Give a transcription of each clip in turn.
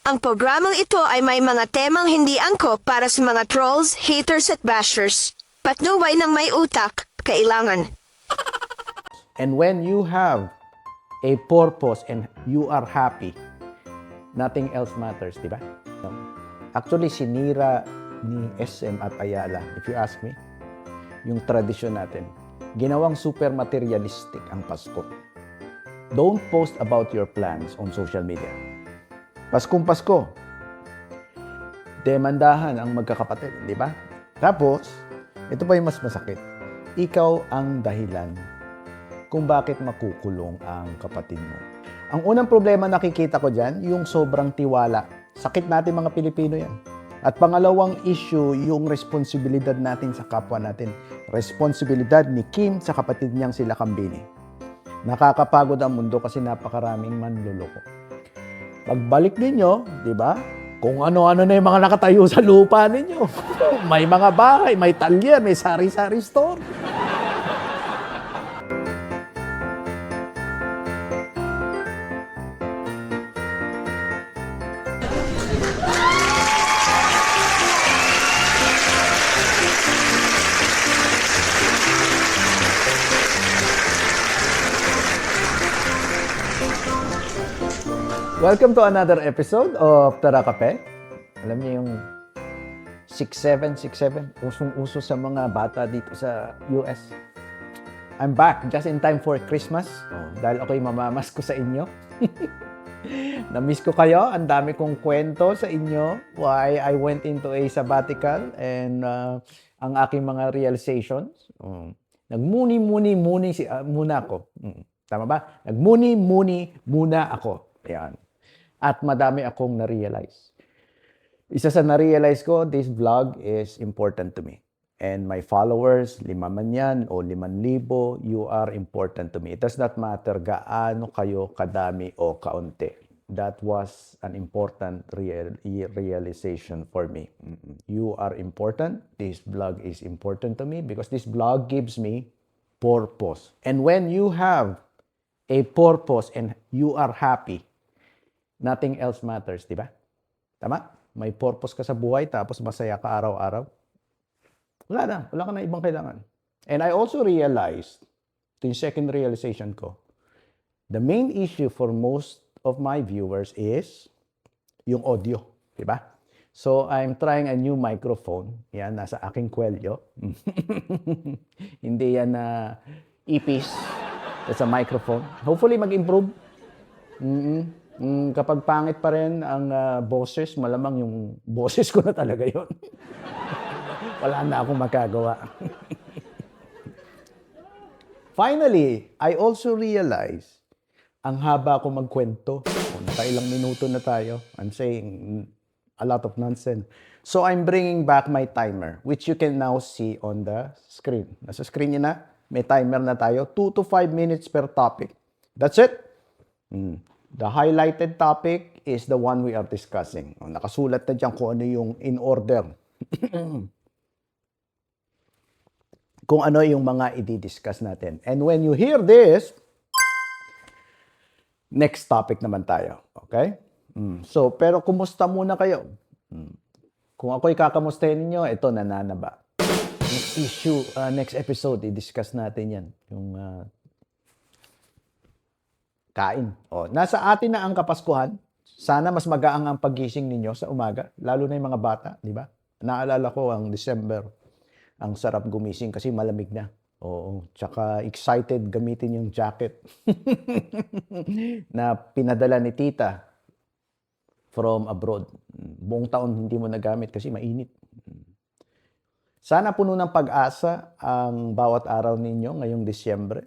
Ang programang ito ay may mga temang hindi angkop para sa mga trolls, haters at bashers. Patnubay ng may utak, kailangan. And when you have a purpose and you are happy, nothing else matters, di ba? Actually, sinira ni SM at Ayala, if you ask me, yung tradisyon natin. Ginawang super materialistic ang Pasko. Don't post about your plans on social media. Paskong Pasko, demandahan ang magkakapatid, di ba? Tapos, ito pa yung mas masakit. Ikaw ang dahilan kung bakit makukulong ang kapatid mo. Ang unang problema nakikita ko dyan, yung sobrang tiwala. Sakit natin mga Pilipino yan. At pangalawang issue, yung responsibilidad natin sa kapwa natin. Responsibilidad ni Kim sa kapatid niyang sila Kambini. Nakakapagod ang mundo kasi napakaraming manloloko. Pagbalik ninyo, di ba? Kung ano-ano na yung mga nakatayo sa lupa ninyo. May mga bahay, may talyer, may sari-sari store. Welcome to another episode of Tara Kape. Alam niyo yung 6767, usong-uso sa mga bata dito sa US. I'm back just in time for Christmas. Dahil ako'y mamamas ko sa inyo. Na-miss ko kayo. Ang dami kong kwento sa inyo. Why I went into a sabbatical and ang aking mga realizations. Nagmuni-muni muna ako. Tama ba? Nagmuni-muni muna ako. Ayan. At madami akong na-realize. Isa sa na-realize ko, this vlog is important to me. And my followers, 5 man yan o 5,000, you are important to me. It does not matter gaano kayo kadami o kaunti. That was an important realization for me. You are important. This vlog is important to me because this vlog gives me purpose. And when you have a purpose and you are happy, nothing else matters, di ba? Tama? May purpose ka sa buhay tapos masaya ka araw-araw. Wala ka na ibang kailangan. And I also realized, ito yung second realization ko, the main issue for most of my viewers is yung audio, di ba? So, I'm trying a new microphone. Yan, nasa aking kwelyo. Hindi yan na earpiece. It's a microphone. Hopefully, mag-improve. Kapag pangit pa rin ang boses, malamang yung boses ko na talaga yon. Wala na akong magagawa. Finally, I also realized, ang haba ko magkwento. Nakailang minuto na tayo. I'm saying a lot of nonsense. So I'm bringing back my timer, which you can now see on the screen. Nasa screen niyo na, may timer na tayo. 2 to 5 minutes per topic. That's it. The highlighted topic is the one we are discussing. Nakasulat na dyan kung ano yung in order. Kung ano yung mga i-discuss natin. And when you hear this, next topic naman tayo. Okay? So, pero kumusta muna kayo? Kung ako'y kakamustahin ninyo, ito nananaba. Next issue, next episode, i-discuss natin yan. Yung kain. Nasa atin na ang Kapaskuhan. Sana mas magaang ang pagising ninyo sa umaga, lalo na yung mga bata, di ba? Naalala ko ang December, ang sarap gumising kasi malamig na. Oo, tsaka excited gamitin yung jacket na pinadala ni tita from abroad. Buong taon hindi mo nagamit kasi mainit. Sana puno ng pag-asa ang bawat araw ninyo ngayong Disyembre.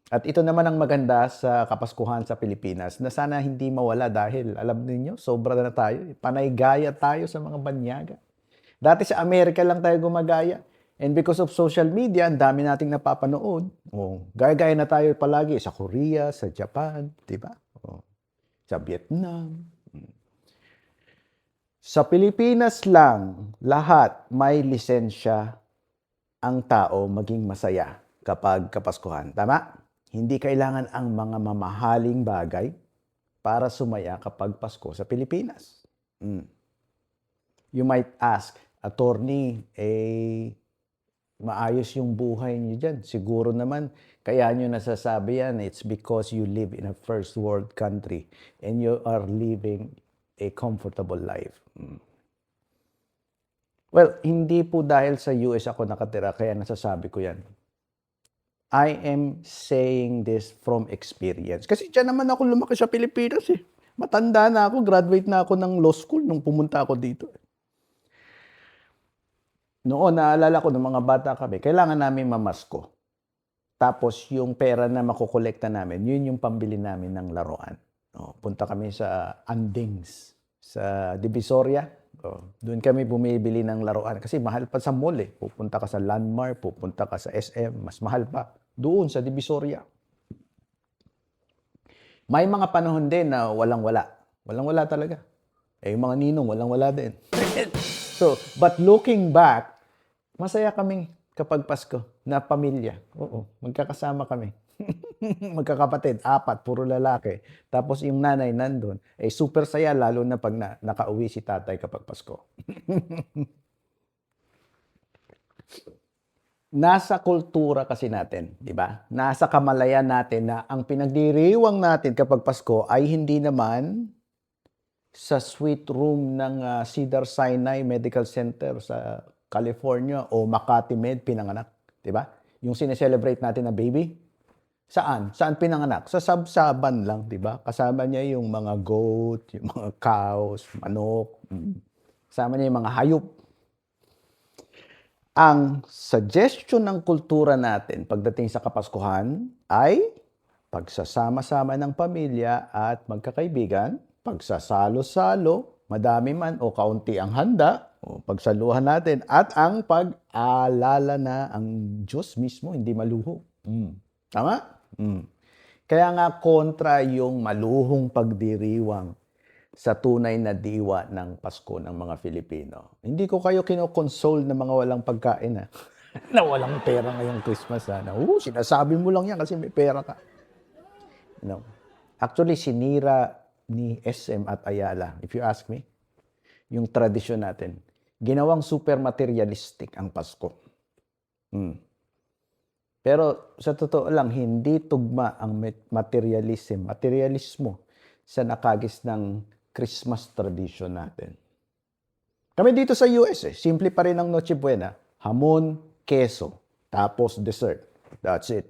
At ito naman ang maganda sa Kapaskuhan sa Pilipinas na sana hindi mawala dahil alam niyo sobra na tayo. Panay gaya tayo sa mga banyaga. Dati sa Amerika lang tayo gumagaya. And because of social media, ang dami nating napapanood. Gaya-gaya na tayo palagi sa Korea, sa Japan, di ba? Sa Vietnam. Sa Pilipinas lang, lahat may lisensya ang tao maging masaya kapag Kapaskuhan. Tama? Hindi kailangan ang mga mamahaling bagay para sumaya kapag Pasko sa Pilipinas. You might ask, attorney, maayos yung buhay niyo dyan. Siguro naman, kaya nyo nasasabi yan, it's because you live in a first world country and you are living a comfortable life. Well, hindi po dahil sa US ako nakatira, kaya nasasabi ko yan. I am saying this from experience. Kasi dyan naman ako lumaki sa Pilipinas eh. Matanda na ako, graduate na ako ng law school nung pumunta ako dito. Noon, naalala ko, ng mga bata kami, kailangan namin mamasko. Tapos, yung pera na makukolekta namin, yun yung pambili namin ng laruan. Punta kami sa Andings, sa Divisoria. Doon kami bumibili ng laruan. Kasi mahal pa sa mall eh. Pupunta ka sa Landmark, pupunta ka sa SM, mas mahal pa. Doon sa Divisoria. May mga panahon din na walang-wala. Walang-wala talaga. Yung mga ninong, walang-wala din. So, but looking back, masaya kaming kapag Pasko na pamilya. Oo, magkakasama kami. Magkakapatid, 4, puro lalaki. Tapos yung nanay nandun, super saya lalo na pag nakauwi si tatay kapag Pasko. Nasa kultura kasi natin, di ba? Nasa kamalayan natin na ang pinagdiriwang natin kapag Pasko ay hindi naman sa suite room ng Cedar Sinai Medical Center sa California o Makati Med pinanganak, di ba? Yung sineselebrate natin na baby. Saan? Saan pinanganak? Sa sabsaban lang, di ba? Kasama niya yung mga goat, yung mga cows, manok. Kasama niya yung mga hayop. Ang suggestion ng kultura natin pagdating sa Kapaskuhan ay pagsasama-sama ng pamilya at magkakaibigan, pagsasalo-salo, madami man o kaunti ang handa, o pagsaluhan natin, at ang pag-alala na ang Diyos mismo hindi maluho. Tama? Kaya nga kontra yung maluhong pagdiriwang sa tunay na diwa ng Pasko ng mga Filipino. Hindi ko kayo kinokonsole na mga walang pagkain na walang pera ngayong Christmas. Sinasabi mo lang yan kasi may pera ka. Actually, sinira ni SM at Ayala, if you ask me, yung tradisyon natin. Ginawang super materialistic ang Pasko. Pero sa totoo lang, hindi tugma ang materialismo sa nakagis ng Christmas tradition natin. Kami dito sa US, simple pa rin ang Noche Buena, hamon, keso, tapos dessert. That's it.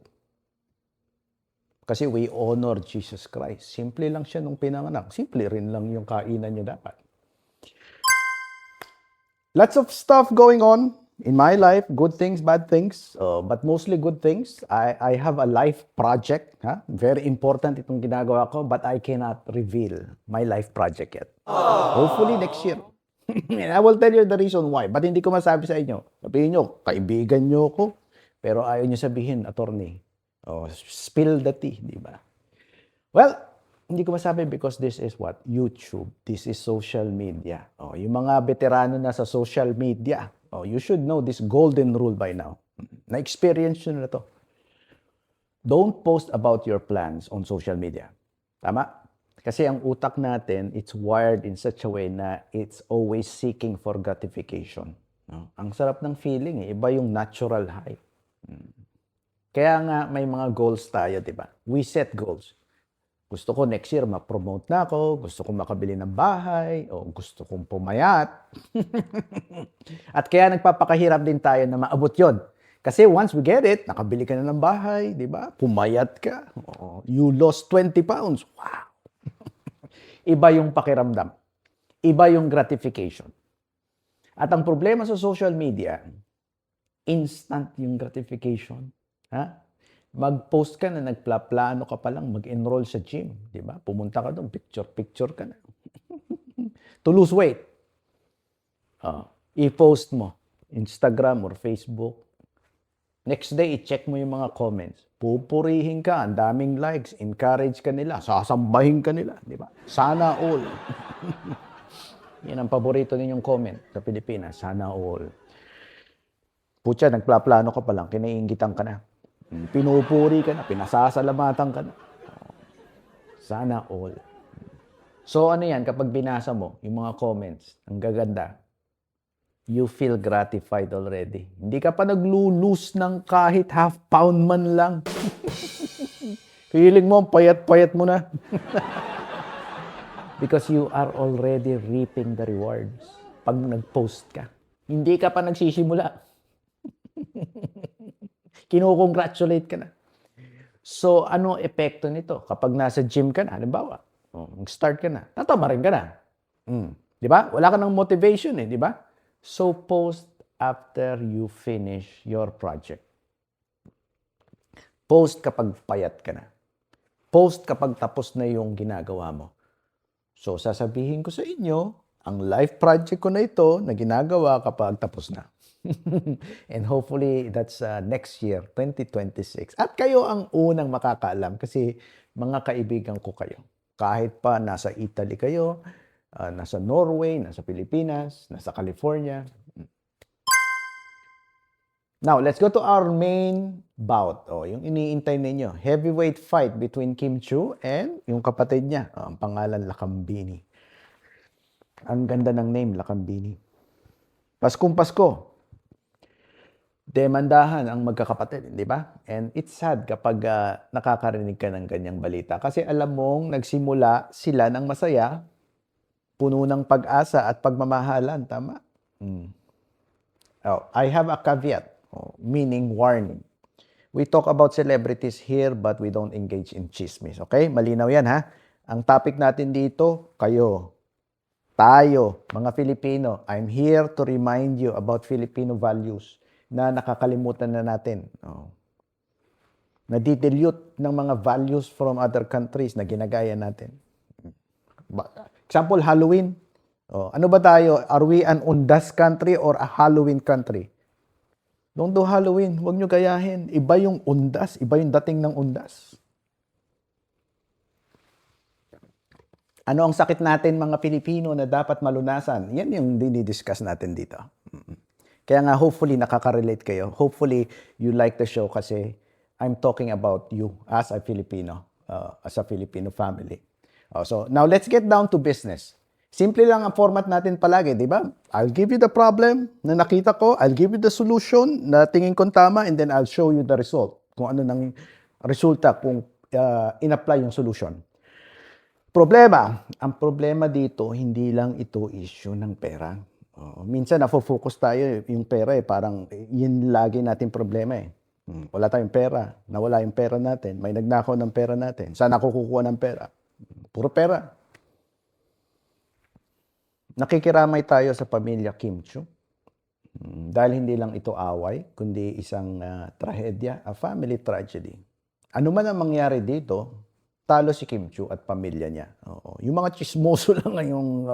Kasi we honor Jesus Christ. Simple lang siya nung pinanganak. Simple rin lang yung kainan niyo dapat. Lots of stuff going on in my life, good things, bad things, but mostly good things. I have a life project. Very important itong ginagawa ko, but I cannot reveal my life project yet. Hopefully next year. And I will tell you the reason why, but hindi ko masabi sa inyo. Sabihin nyo, kaibigan nyo ko, pero ayaw nyo sabihin, attorney. Spill the tea, di ba? Well, hindi ko masabi because this is what? YouTube. This is social media. Yung mga veterano na sa social media, you should know this golden rule by now. Na-experience nyo na to. Don't post about your plans on social media. Tama? Kasi ang utak natin, it's wired in such a way na it's always seeking for gratification. Ang sarap ng feeling, iba yung natural high. Kaya nga may mga goals tayo, di ba? We set goals. Gusto ko next year ma-promote na ako, gusto ko makabili ng bahay, o gusto kong pumayat. At kaya nagpapakahirap din tayo na maabot yon. Kasi once we get it, nakabili ka na ng bahay, di ba? Pumayat ka. You lost 20 pounds. Wow! Iba yung pakiramdam. Iba yung gratification. At ang problema sa social media, instant yung gratification. Mag-post ka na, nagplaplano ka pa lang, mag-enroll sa gym, di ba? Pumunta ka doon, picture ka na. To lose weight. I-post mo, Instagram or Facebook. Next day, i-check mo yung mga comments. Pupurihin ka, ang daming likes, encourage ka nila, sasambahin ka nila, di ba? Sana all. Yan ang paborito ninyong comment sa Pilipinas, sana all. Putya, nagplaplano ka pa lang, kinaiingitan ka na. Pinupuri ka na, pinasasalamatan ka na. Sana all. So ano yan, kapag binasa mo yung mga comments, ang gaganda, you feel gratified already. Hindi ka pa naglo-lose ng kahit half pound man lang. Feeling mo, payat-payat mo na. Because you are already reaping the rewards pag nag-post ka. Hindi ka pa nagsisimula. Kino-congratulate ka na. So, ano epekto nito? Kapag nasa gym ka na, halimbawa, mag-start ka na, tatama rin ka na. Di ba? Wala ka ng motivation eh, di ba? So, post after you finish your project. Post kapag payat ka na. Post kapag tapos na yung ginagawa mo. So, sasabihin ko sa inyo, ang life project ko na ito na ginagawa kapag tapos na. And hopefully, that's next year, 2026. At kayo ang unang makakaalam kasi mga kaibigan ko kayo. Kahit pa nasa Italy kayo, nasa Norway, nasa Pilipinas, nasa California. Now, let's go to our main bout. Yung iniintay ninyo. Heavyweight fight between Kim Chiu and yung kapatid niya. Ang pangalan, Lakambini. Ang ganda ng name, Lakambini. Paskong Pasko. Demandahan ang magkakapatid, di ba? And it's sad kapag nakakarinig ka ng ganyang balita. Kasi alam mong nagsimula sila ng masaya, puno ng pag-asa at pagmamahalan. Tama? I have a caveat, meaning warning. We talk about celebrities here but we don't engage in chismis. Okay? Malinaw yan ha? Ang topic natin dito, kayo, tayo, mga Filipino. I'm here to remind you about Filipino values na nakakalimutan na natin. Nadidilute ng mga values from other countries na ginagaya natin. Example, Halloween. Ano ba tayo? Are we an undas country or a Halloween country? Don't do Halloween. Huwag nyo gayahin. Iba yung undas. Iba yung dating ng undas. Ano ang sakit natin mga Pilipino na dapat malunasan? Yan yung dinidiscuss natin dito. Kaya nga, hopefully, nakaka-relate kayo. Hopefully, you like the show kasi I'm talking about you as a Filipino, as a Filipino family. So, now let's get down to business. Simple lang ang format natin palagi, di ba? I'll give you the problem na nakita ko, I'll give you the solution na tingin kong tama, and then I'll show you the result. Kung ano nang resulta kung in-apply yung solution. Ang problema dito, hindi lang ito issue ng pera. Minsan nafo-focus tayo yung pera parang yun lagi natin problema Wala tayong pera, nawala yung pera natin, may nagnakaw ng pera natin. Saan ako kukuha ng pera? Puro pera. Nakikiramay tayo sa pamilya Kim Chiu. Dahil hindi lang ito away, kundi isang trahedya, a family tragedy. Ano man ang mangyari dito, talo si Kim Chiu at pamilya niya. Yung mga chismoso lang yung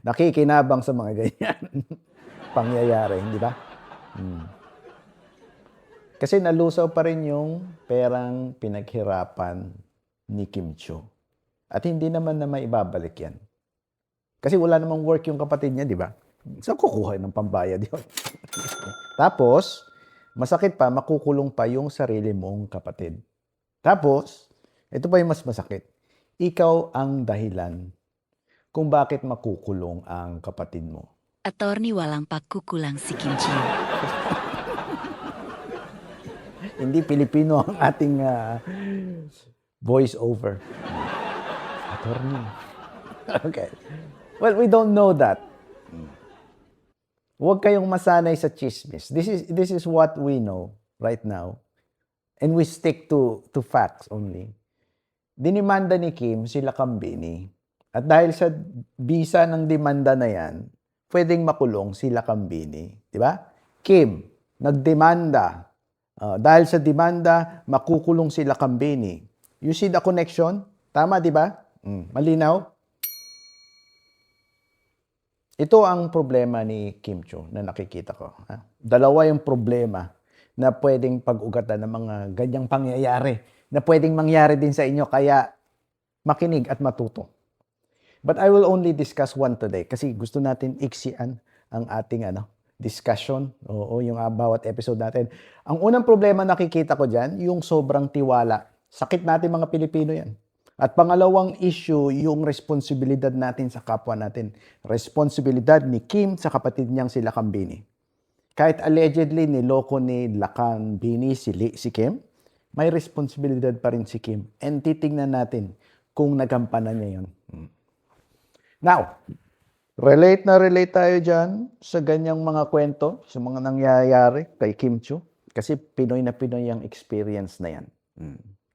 nakikinabang sa mga ganyan pangyayari, hindi ba? Kasi nalusaw pa rin yung perang pinaghirapan ni Kim Chiu. At hindi naman na maibabalik yan. Kasi wala namang work yung kapatid niya, di ba? Saan kukuha ng pambayad yun? Tapos, masakit pa, makukulong pa yung sarili mong kapatid. Tapos, ito pa yung mas masakit. Ikaw ang dahilan kung bakit makukulong ang kapatid mo. Attorney walang pagkukulang si Kim Chiu. Hindi Pilipino ang ating voice over. Attorney. Okay. Well, we don't know that. Huwag kayong masanay sa chismis. This is what we know right now. And we stick to facts only. Dinimanda ni Kim si Lakambini. At dahil sa bisa ng demanda na yan, pwedeng makulong si Lakambini. Di ba? Kim, nagdemanda. Dahil sa demanda, makukulong si Lakambini. You see the connection? Tama, di ba? Malinaw? Ito ang problema ni Kim Chiu na nakikita ko. Dalawa yung problema na pwedeng pag-ugatan ng mga ganyang pangyayari na pwedeng mangyari din sa inyo, kaya makinig at matuto. But I will only discuss one today kasi gusto natin iksian ang ating discussion, yung bawat episode natin. Ang unang problema nakikita ko dyan, yung sobrang tiwala. Sakit natin mga Pilipino yan. At pangalawang issue, yung responsibilidad natin sa kapwa natin. Responsibilidad ni Kim sa kapatid niyang si Lakambini. Kahit allegedly niloko ni Lakambini si Kim, may responsibilidad pa rin si Kim. And titignan natin kung nagampanan niya yun. Now, relate na relate tayo dyan sa ganyang mga kwento, sa mga nangyayari kay Kim Chiu. Kasi Pinoy na Pinoy ang experience na yan.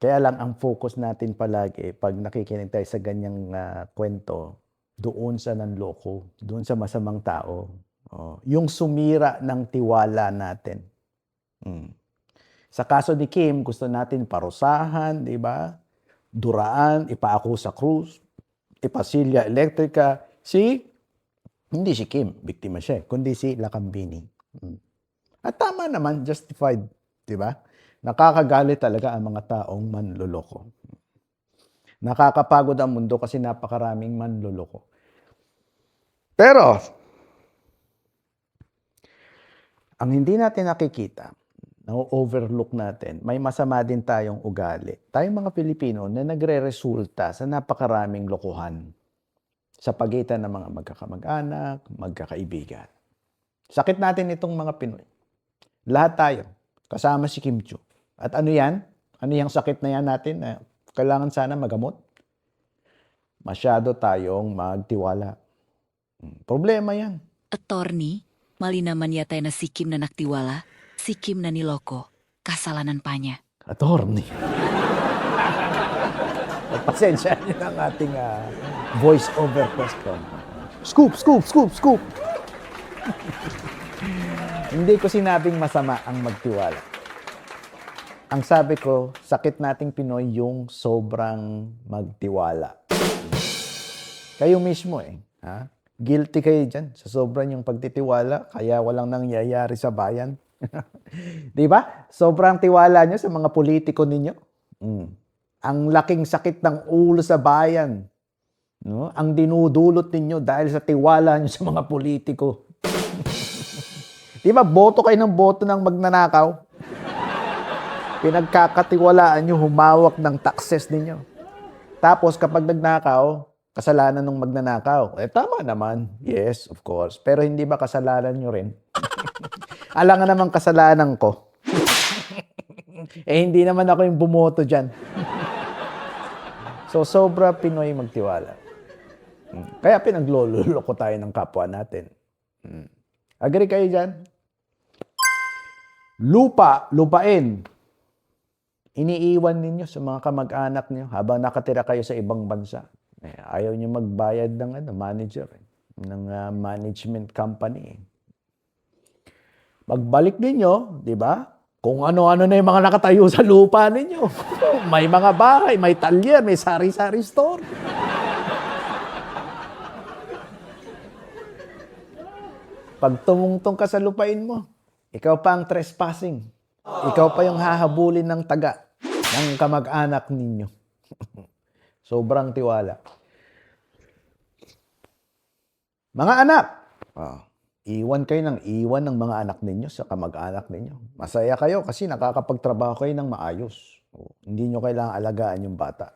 Kaya lang ang focus natin palagi pag nakikinig tayo sa ganyang kwento, doon sa nanloko, doon sa masamang tao. Yung sumira ng tiwala natin. Sa kaso ni Kim, gusto natin parusahan, di ba? Duraan, ipaako sa krus, ipasilya elektrika. Hindi si Kim, biktima siya, kundi si Lakambini. At tama naman, justified, di ba? Nakakagalit talaga ang mga taong manloloko. Nakakapagod ang mundo kasi napakaraming manloloko. Pero, ang hindi natin nakikita, na-overlook natin, may masama din tayong ugali. Tayong mga Pilipino na nagre-resulta sa napakaraming lokohan sa pagitan ng mga magkakamag-anak, magkakaibigan. Sakit natin itong mga Pinoy. Lahat tayo, kasama si Kim Chiu. At ano yan? Ano yung sakit na yan natin na kailangan sana magamot? Masyado tayong magtiwala. Problema yan. Attorney, mali naman yata na si Kim na naktiwala, si Kim na niloko, kasalanan pa niya. Attorney. Pasensya niyo ng ating voice over question. Scoop, scoop, scoop, scoop. Hindi ko sinabing masama ang magtiwala. Ang sabi ko, sakit nating Pinoy yung sobrang magtiwala. Kayo mismo ha? Guilty kayo dyan sa sobrang yung pagtitiwala, kaya walang nangyayari sa bayan. Di ba? Sobrang tiwala nyo sa mga politiko ninyo. Ang laking sakit ng ulo sa bayan. No? Ang dinudulot ninyo dahil sa tiwala nyo sa mga politiko. Di ba? Boto kayo ng boto ng magnanakaw. Pinagkakatiwalaan nyo humawak ng taxes ninyo. Tapos kapag nagnakaw, kasalanan ng magnanakaw. Tama naman. Yes, of course. Pero hindi ba kasalanan nyo rin? Alam nga naman kasalanan ko. Hindi naman ako yung bumoto dyan. So, sobra Pinoy magtiwala. Kaya pinagloloko tayo ng kapwa natin. Agree kayo dyan? Lupain. Iniiwan ninyo sa mga kamag-anak niyo habang nakatira kayo sa ibang bansa. Ayaw niyo magbayad ng manager, ng management company. Pagbalik ninyo, di ba? Kung ano-ano na yung mga nakatayo sa lupa ninyo. May mga bahay, may talyer, may sari-sari store. Pag tumungtong ka sa lupain mo, ikaw pa ang trespassing. Ikaw pa yung hahabulin ng taga ng kamag-anak ninyo. Sobrang tiwala. Mga anak, iwan kayo ng iwan ng mga anak ninyo sa kamag-anak ninyo. Masaya kayo kasi nakakapagtrabaho kayo ng maayos. Hindi nyo kailangang alagaan yung bata.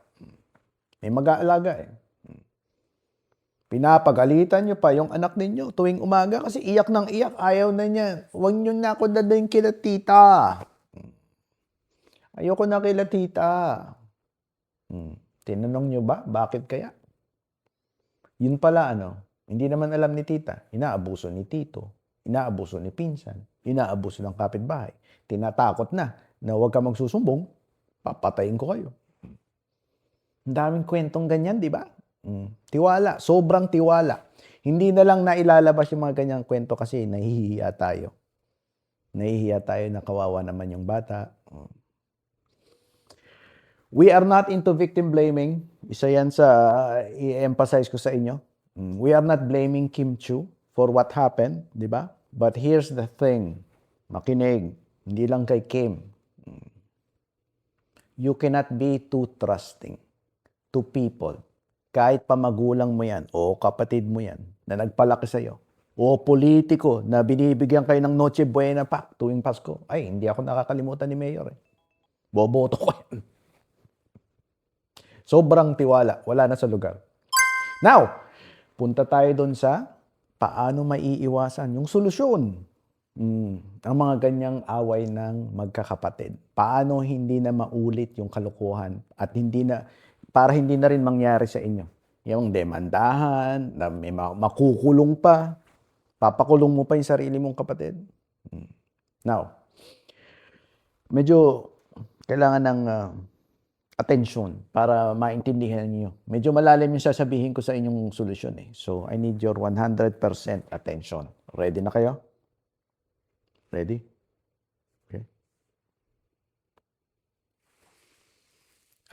May mag-aalaga Pinapagalitan nyo pa yung anak ninyo tuwing umaga kasi iyak ng iyak. Ayaw na niya. Huwag nyo na ako dadaling kila tita. Ayoko na kila tita. Tinanong nyo ba? Bakit kaya? Yun pala hindi naman alam ni tita. Inaabuso ni tito. Inaabuso ni pinsan. Inaabuso ng kapitbahay. Tinatakot na huwag ka magsusumbong. Papatayin ko kayo. Ang daming kwentong ganyan, di ba? Tiwala. Sobrang tiwala. Hindi na lang nailalabas yung mga ganyang kwento kasi nahihiya tayo. Nahihiya tayo na kawawa naman yung bata. We are not into victim blaming. Isa yan sa i-emphasize ko sa inyo. We are not blaming Kim Chiu for what happened, di ba? But here's the thing. Makinig. Hindi lang kay Kim. You cannot be too trusting to people. Kahit pa magulang mo yan o kapatid mo yan na nagpalaki sa'yo o politiko na binibigyan kayo ng Noche Buena pa tuwing Pasko. Ay, hindi ako nakakalimutan ni Mayor. Boboto ko yan. Sobrang tiwala. Wala na sa lugar. Now, punta tayo doon sa paano maiiwasan yung solusyon. Ang mga ganyang away ng magkakapatid. Paano hindi na maulit yung kalokohan at para hindi na rin mangyari sa inyo. Yung demandahan, na may makukulong pa, papakulong mo pa yung sarili mong kapatid. Now, medyo kailangan ng atensyon para maintindihan niyo. Medyo malalim yung sasabihin ko sa inyong solusyon eh. So, I need your 100% attention. Ready na kayo? Ready? Okay.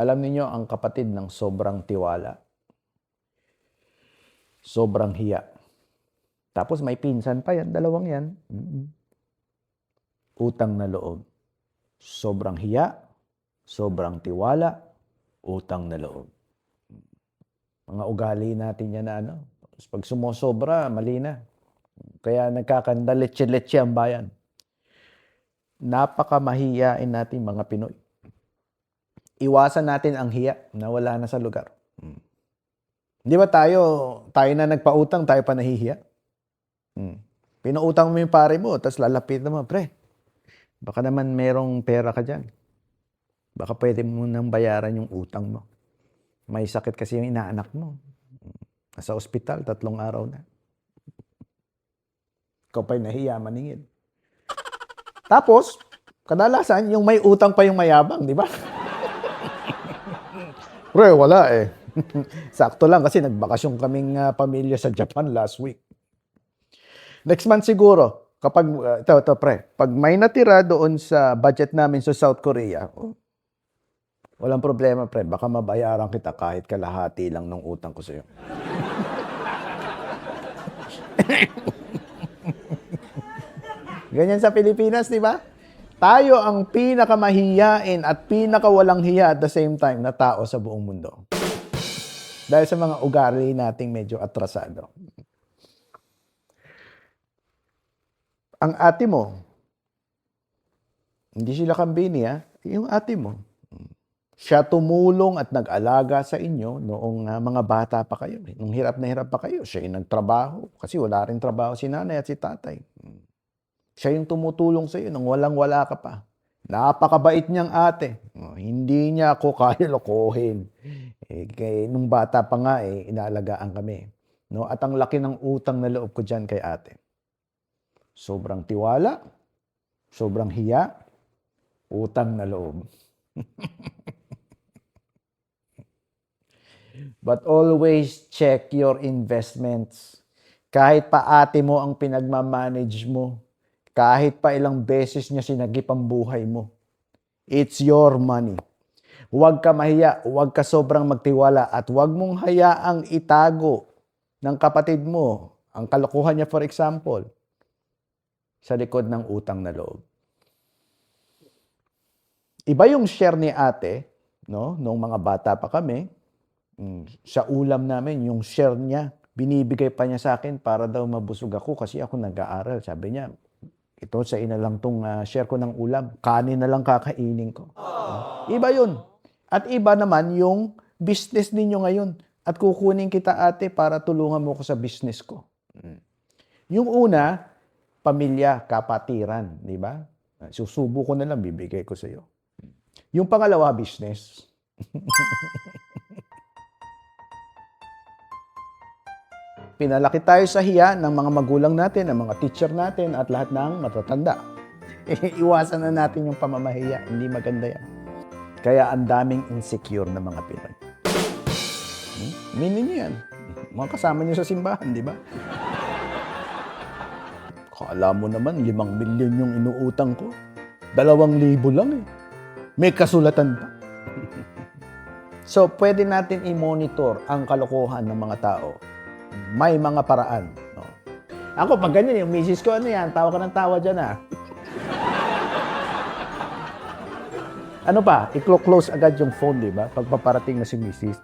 Alam niyo ang kapatid ng sobrang tiwala. Sobrang hiya. Tapos may pinsan pa yan, dalawang yan. Utang na loob. Sobrang hiya, sobrang tiwala, utang na loob. Mga ugali natin yan na ano. Pag sumosobra, mali na. Kaya nagkakanda letse-letse ang bayan. Napakamahiyain natin mga Pinoy. Iwasan natin ang hiya na wala na sa lugar. Di ba tayo na nagpautang, tayo pa nahihiya? Pinuutang mo yung pare mo, tapos lalapitan mo, pre, baka naman merong pera ka dyan. Baka pwede mo nang bayaran yung utang mo. May sakit kasi yung inaanak mo. Nasa ospital, 3 araw na. Ikaw pa'y nahiya maningil. Tapos, kadalasan, yung may utang pa yung mayabang, di ba? Pre, wala eh. Sakto lang kasi nagbakasyon kaming pamilya sa Japan last week. Next month siguro, kapag, ito pre, pag may natira doon sa budget namin sa South Korea, walang problema pre, baka mabayaran kita kahit kalahati lang ng utang ko sa'yo. Ganyan sa Pilipinas, di ba? Tayo ang pinakamahiyain at pinakawalang hiya at the same time na tao sa buong mundo. Dahil sa mga ugali nating medyo atrasado. Ang ate mo, hindi sila kambini yung ate mo. Siya tumulong at nag-alaga sa inyo noong mga bata pa kayo. Nung hirap na hirap pa kayo, siya yung nagtrabaho. Kasi wala rin trabaho si nanay at si tatay. Siya yung tumutulong sa iyo nung walang-wala ka pa. Napakabait niyang ate. Hindi niya ako kaya lokohin. Nung bata pa nga, inaalagaan kami. No? At ang laki ng utang na loob ko dyan kay ate. Sobrang tiwala, sobrang hiya, utang na loob. But always check your investments. Kahit pa ate mo ang pinagmamanage mo, kahit pa ilang beses niya sinagip ang buhay mo, it's your money. Huwag ka mahiya, huwag ka sobrang magtiwala, at huwag mong hayaang itago ng kapatid mo ang kalokohan niya, for example, sa likod ng utang na loob. Iba yung share ni ate, no? Nung mga bata pa kami, sa ulam namin, yung share niya, binibigay pa niya sa akin para daw mabusog ako kasi ako nag-aaral. Sabi niya, ito sa ina lang tong share ko ng ulam, kanin na lang kakainin ko. Iba yun. At iba naman yung business ninyo ngayon. At kukunin kita ate para tulungan mo ko sa business ko. Yung una, pamilya, kapatiran, di ba? Susubo ko na lang, bibigay ko sa iyo. Yung pangalawa, business. Pinalaki tayo sa hiya ng mga magulang natin, ng mga teacher natin, at lahat ng matatanda. Iwasan na natin yung pamamahiya. Hindi maganda yan. Kaya ang daming insecure na mga Pinoy. Minin niyo yan. Mga kasama niyo sa simbahan, di ba? Kala mo naman, 5 milyon yung inuutang ko. 2,000 lang eh. May kasulatan pa. So, pwede natin i-monitor ang kalokohan ng mga tao. May mga paraan. No? Ako, pag ganyan, yung misis ko, ano yan? Tawa ka ng tawa dyan, Ano pa? I-close agad yung phone, di ba? Pag paparating na si misis.